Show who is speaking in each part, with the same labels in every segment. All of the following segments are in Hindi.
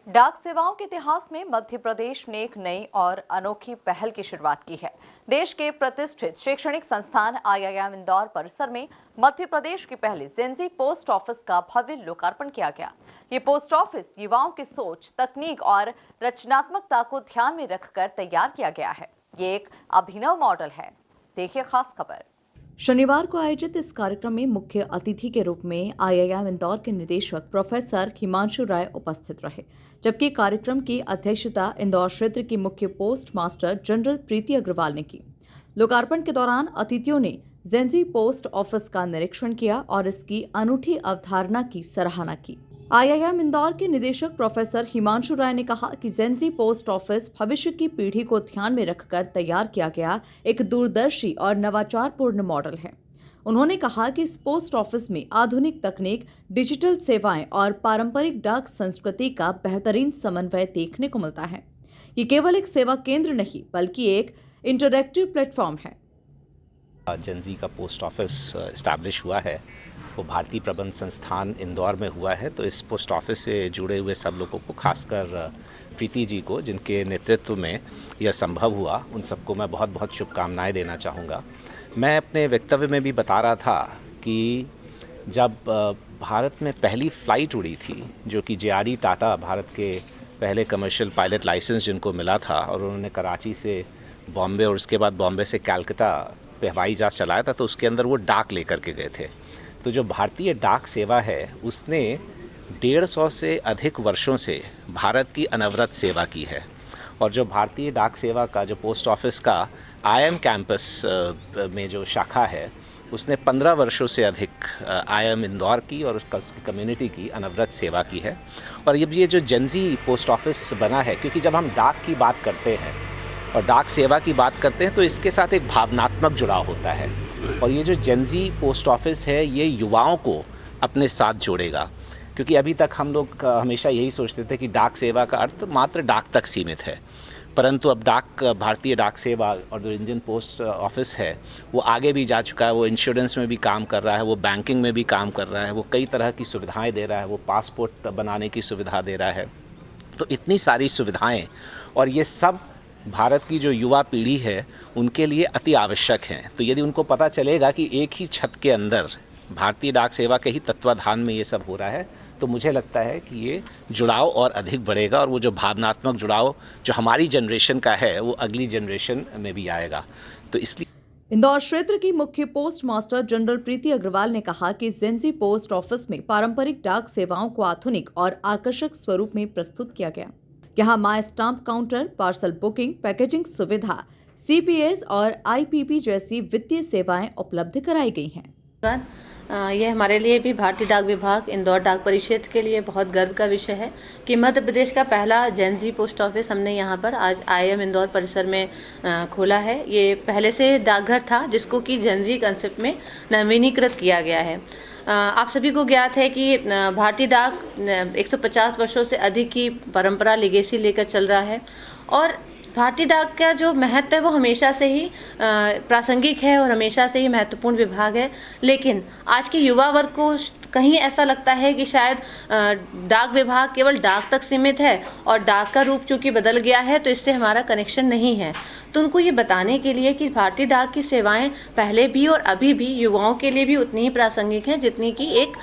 Speaker 1: डाक सेवाओं के इतिहास में मध्य प्रदेश ने एक नई और अनोखी पहल की शुरुआत की है। देश के प्रतिष्ठित शैक्षणिक संस्थान आईआईएम इंदौर परिसर में मध्य प्रदेश की पहली जेनजी पोस्ट ऑफिस का भव्य लोकार्पण किया गया। ये पोस्ट ऑफिस युवाओं की सोच, तकनीक और रचनात्मकता को ध्यान में रखकर तैयार किया गया है। ये एक अभिनव मॉडल है। देखिए खास खबर। शनिवार को आयोजित इस कार्यक्रम में मुख्य अतिथि के रूप में आईआईएम इंदौर के निदेशक प्रोफेसर हिमांशु राय उपस्थित रहे, जबकि कार्यक्रम की अध्यक्षता इंदौर क्षेत्र की मुख्य पोस्ट मास्टर जनरल प्रीति अग्रवाल ने की। लोकार्पण के दौरान अतिथियों ने जेनजी पोस्ट ऑफिस का निरीक्षण किया और इसकी अनूठी अवधारणा की सराहना की। आईआईएम इंदौर के निदेशक प्रोफेसर हिमांशु राय ने कहा कि जेनजी पोस्ट ऑफिस भविष्य की पीढ़ी को ध्यान में रखकर तैयार किया गया एक दूरदर्शी और नवाचारपूर्ण मॉडल है। उन्होंने कहा कि इस पोस्ट ऑफिस में आधुनिक तकनीक, डिजिटल सेवाएं और पारंपरिक डाक संस्कृति का बेहतरीन समन्वय देखने को मिलता है। ये केवल एक सेवा केंद्र नहीं, बल्कि एक इंटरैक्टिव प्लेटफॉर्म है।
Speaker 2: जेनजी का पोस्ट ऑफिस इस्टेब्लिश हुआ है, वो भारतीय प्रबंध संस्थान इंदौर में हुआ है। तो इस पोस्ट ऑफिस से जुड़े हुए सब लोगों को, खासकर प्रीति जी को, जिनके नेतृत्व में यह संभव हुआ, उन सबको मैं बहुत बहुत शुभकामनाएं देना चाहूँगा। मैं अपने वक्तव्य में भी बता रहा था कि जब भारत में पहली फ़्लाइट उड़ी थी, जो कि जे.आर.डी. टाटा, भारत के पहले कमर्शियल पायलट लाइसेंस जिनको मिला था, और उन्होंने कराची से बॉम्बे और उसके बाद बॉम्बे से कलकत्ता पे हवाई जहाज़ चलाया था, तो उसके अंदर वो डाक लेकर के गए थे। तो जो भारतीय डाक सेवा है, उसने 150 से अधिक वर्षों से भारत की अनवरत सेवा की है। और जो भारतीय डाक सेवा का, जो पोस्ट ऑफिस का आईआईएम कैंपस में जो शाखा है, उसने 15 वर्षों से अधिक आईआईएम इंदौर की और उसकी कम्युनिटी की अनवरत सेवा की है। और ये जो जेनजी पोस्ट ऑफिस बना है, क्योंकि जब हम डाक की बात करते हैं और डाक सेवा की बात करते हैं, तो इसके साथ एक भावनात्मक जुड़ाव होता है। और ये जो जेनजी पोस्ट ऑफिस है, ये युवाओं को अपने साथ जोड़ेगा, क्योंकि अभी तक हम लोग हमेशा यही सोचते थे कि डाक सेवा का अर्थ मात्र डाक तक सीमित है। परंतु अब भारतीय डाक सेवा और जो इंडियन पोस्ट ऑफिस है, वो आगे भी जा चुका है। वो इंश्योरेंस में भी काम कर रहा है, वो बैंकिंग में भी काम कर रहा है, वो कई तरह की सुविधाएँ दे रहा है, वो पासपोर्ट बनाने की सुविधा दे रहा है। तो इतनी सारी सुविधाएँ, और ये सब भारत की जो युवा पीढ़ी है, उनके लिए अति आवश्यक हैं। तो यदि उनको पता चलेगा कि एक ही छत के अंदर भारतीय डाक सेवा के ही तत्वाधान में ये सब हो रहा है, तो मुझे लगता है कि ये जुड़ाव और अधिक बढ़ेगा, और वो जो भावनात्मक जुड़ाव जो हमारी जनरेशन का है, वो अगली जनरेशन में भी आएगा। तो इसलिए
Speaker 1: इंदौर क्षेत्र की मुख्य पोस्ट मास्टर जनरल प्रीति अग्रवाल ने कहा कि जेनजी पोस्ट ऑफिस में पारंपरिक डाक सेवाओं को आधुनिक और आकर्षक स्वरूप में प्रस्तुत किया गया। यहाँ my stamp counter, parcel booking, packaging सुविधा, सीपीएस और आईपीपी जैसी वित्तीय सेवाएं उपलब्ध कराई गई हैं।
Speaker 3: यह हमारे लिए भी भारतीय डाक विभाग, इंदौर डाक परिक्षेत्र के लिए बहुत गर्व का विषय है कि मध्य प्रदेश का पहला जेनजी पोस्ट ऑफिस हमने यहाँ पर आज आईआईएम इंदौर परिसर में खोला है। ये पहले से डाकघर था, जिसको कि जेनजी कंसेप्ट में नवीनीकृत किया गया है। आप सभी को ज्ञात है कि भारतीय डाक 150 वर्षों से अधिक की परंपरा, लेगेसी लेकर चल रहा है, और भारतीय डाक का जो महत्व है वो हमेशा से ही प्रासंगिक है और हमेशा से ही महत्वपूर्ण विभाग है। लेकिन आज के युवा वर्ग को कहीं ऐसा लगता है कि शायद डाक विभाग केवल डाक तक सीमित है और डाक का रूप चूँकि बदल गया है, तो इससे हमारा कनेक्शन नहीं है। तो उनको ये बताने के लिए कि भारतीय डाक की सेवाएं पहले भी और अभी भी युवाओं के लिए भी उतनी ही प्रासंगिक है जितनी कि एक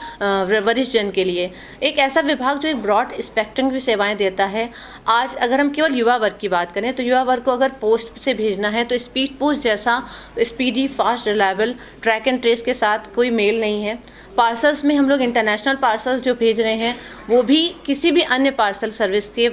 Speaker 3: वरिष्ठ जन के लिए। एक ऐसा विभाग जो एक ब्रॉड स्पेक्ट्रम की सेवाएं देता है। आज अगर हम केवल युवा वर्ग की बात करें, तो युवा वर्ग को अगर पोस्ट से भेजना है, तो स्पीड पोस्ट जैसा speedy, fast, reliable, track and trace के साथ कोई मेल नहीं है। पार्सल्स में हम लोग इंटरनेशनल पार्सल्स जो भेज रहे हैं, वो भी किसी भी अन्य पार्सल सर्विस के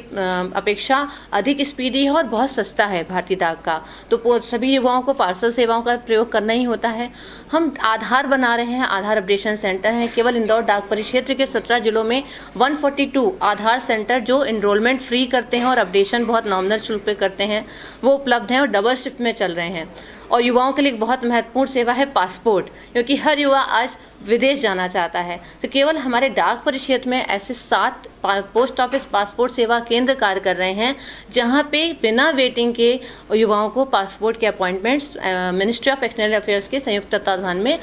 Speaker 3: अपेक्षा अधिक स्पीडी है और बहुत सस्ता है भारतीय डाक का। तो सभी युवाओं को पार्सल सेवाओं का प्रयोग करना ही होता है। हम आधार बना रहे हैं, आधार अपडेशन सेंटर हैं। केवल इंदौर डाक परिक्षेत्र के 17 जिलों में 142 आधार सेंटर जो इनरोलमेंट फ्री करते हैं और अपडेशन बहुत नॉमिनल शुल्क पे करते हैं, वो उपलब्ध हैं और डबल शिफ्ट में चल रहे हैं। और युवाओं के लिए एक बहुत महत्वपूर्ण सेवा है पासपोर्ट, क्योंकि हर युवा आज विदेश जाना चाहता है। तो केवल हमारे डाक परिक्षेत्र में ऐसे 7 पोस्ट ऑफिस पासपोर्ट सेवा केंद्र कार्य कर रहे हैं, जहां पे बिना वेटिंग के युवाओं को पासपोर्ट के appointments ministry of external affairs के संयुक्त तत्वाधान में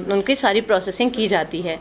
Speaker 3: उनकी सारी प्रोसेसिंग की जाती है।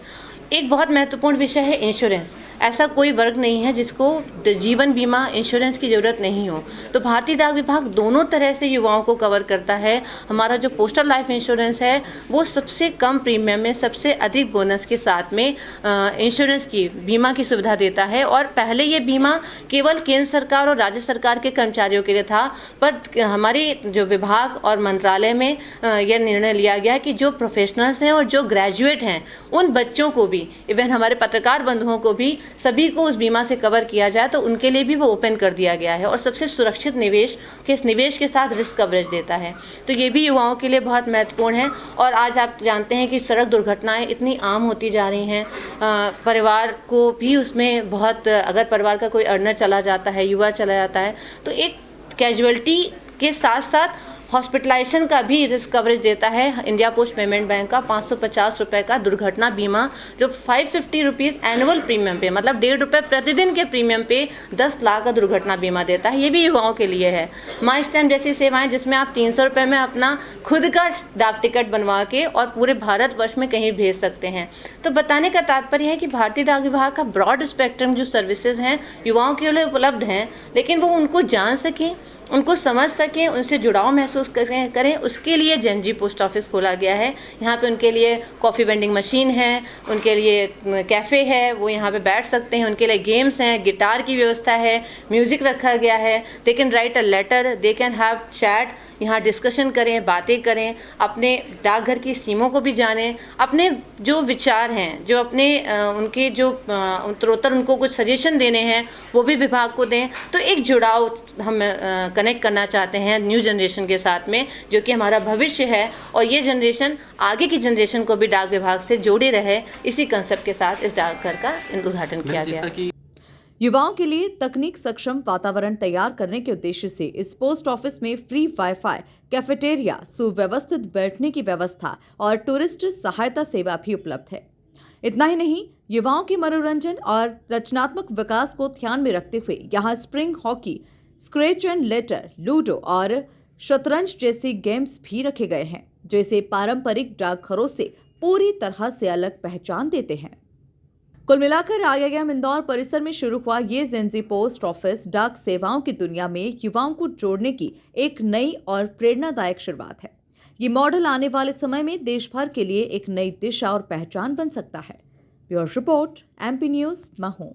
Speaker 3: एक बहुत महत्वपूर्ण विषय है इंश्योरेंस। ऐसा कोई वर्ग नहीं है जिसको जीवन बीमा इंश्योरेंस की ज़रूरत नहीं हो। तो भारतीय डाक विभाग दोनों तरह से युवाओं को कवर करता है। हमारा जो पोस्टल लाइफ इंश्योरेंस है वो सबसे कम प्रीमियम में सबसे अधिक बोनस के साथ में इंश्योरेंस की बीमा की सुविधा देता है। और पहले ये बीमा केवल केंद्र सरकार और राज्य सरकार के कर्मचारियों के लिए था, पर हमारे जो विभाग और मंत्रालय में यह निर्णय लिया गया कि जो प्रोफेशनल्स हैं और जो ग्रेजुएट हैं उन बच्चों को भी, इवन हमारे पत्रकार बंधुओं को भी, सभी को उस बीमा से कवर किया जाए, तो उनके लिए भी वो ओपन कर दिया गया है। और सबसे सुरक्षित निवेश के साथ रिस्क कवरेज देता है। तो ये भी युवाओं के लिए बहुत महत्वपूर्ण है। और आज आप जानते हैं कि सड़क दुर्घटनाएं इतनी आम होती जा रही हैं, परिवार को भी उसमें बहुत, अगर परिवार का कोई अर्नर चला जाता है, युवा चला जाता है, तो एक कैजुअलिटी के साथ साथ हॉस्पिटलाइजेशन का भी रिस्क कवरेज देता है इंडिया पोस्ट पेमेंट बैंक का 550 रुपये का दुर्घटना बीमा, जो 550 रुपीज़ एनुअल प्रीमियम पे, मतलब 1.5 रुपये प्रतिदिन के प्रीमियम पे 10 लाख का दुर्घटना बीमा देता है। ये भी युवाओं के लिए है। माई स्टैम्प जैसी सेवाएं जिसमें आप 300 रुपये में अपना खुद का डाक टिकट बनवा के और पूरे भारतवर्ष में कहीं भेज सकते हैं। तो बताने का तात्पर्य है कि भारतीय डाक विभाग का ब्रॉड स्पेक्ट्रम जो सर्विसेज हैं युवाओं के लिए उपलब्ध हैं, लेकिन वो उनको जान सकें, उनको समझ सकें, उनसे जुड़ाव महसूस करें, उसके लिए जेनजी पोस्ट ऑफिस खोला गया है। यहाँ पे उनके लिए कॉफ़ी वेंडिंग मशीन है, उनके लिए कैफ़े है, वो यहाँ पे बैठ सकते हैं, उनके लिए गेम्स हैं, गिटार की व्यवस्था है, म्यूज़िक रखा गया है। They can write a letter, they can have chat, यहाँ डिस्कशन करें, बातें करें, अपने डाकघर की स्कीमों को भी जानें, अपने जो विचार हैं, जो अपने उनके जो उत्तरोत्तर उनको कुछ सजेशन देने हैं वो भी विभाग को दें। तो एक जुड़ाव हम कनेक्ट करना चाहते हैं न्यू जनरेशन के साथ में, जो कि हमारा भविष्य है, और ये जनरेशन आगे की जनरेशन को भी डाक विभाग से जोड़े रहे। इसी कंसेप्ट के साथ इस डाकघर का उद्घाटन किया गया।
Speaker 1: युवाओं के लिए तकनीक सक्षम वातावरण तैयार करने के उद्देश्य से इस पोस्ट ऑफिस में फ्री वाईफाई, कैफेटेरिया, सुव्यवस्थित बैठने की व्यवस्था और टूरिस्ट सहायता सेवा भी उपलब्ध है। इतना ही नहीं, युवाओं के मनोरंजन और रचनात्मक विकास को ध्यान में रखते हुए यहाँ spring hockey, scratch and later, ludo और शतरंज जैसी गेम्स भी रखे गए हैं, जो इसे पारंपरिक डाकघरों से पूरी तरह से अलग पहचान देते हैं। कुल मिलाकर IIM इंदौर परिसर में शुरू हुआ ये जेनजी पोस्ट ऑफिस डाक सेवाओं की दुनिया में युवाओं को जोड़ने की एक नई और प्रेरणादायक शुरुआत है। ये मॉडल आने वाले समय में देश भर के लिए एक नई दिशा और पहचान बन सकता है। Bureau report, MP news, Mhow.